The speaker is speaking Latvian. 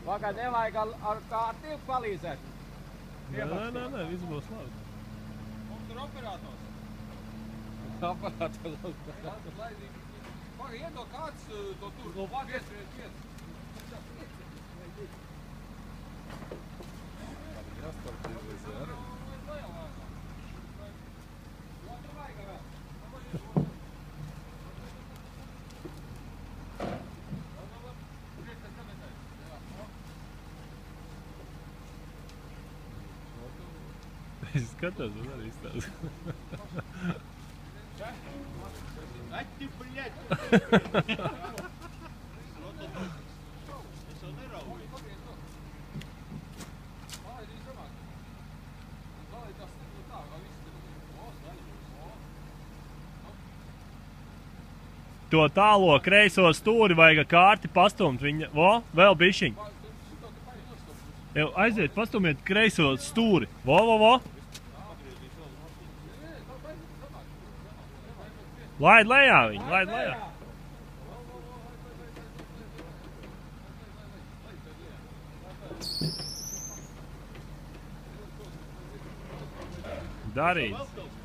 Pagaid, nevajag ar kārtību palīdzēt. Nē, viss būs labi. Mums tur operators. Operators. Pagaid, iedod kāds to tur. Pies. Es skatos, un arī izstāstu. Ati, bļaļ! Es jau nerauju. To tālo kreiso stūri vajag kārti pastumt viņa. Vo, vēl bišķiņ. Jau aiziet, pastumiet kreiso stūri. Vo. Laid lejā viņu, laid lejā. Darīts.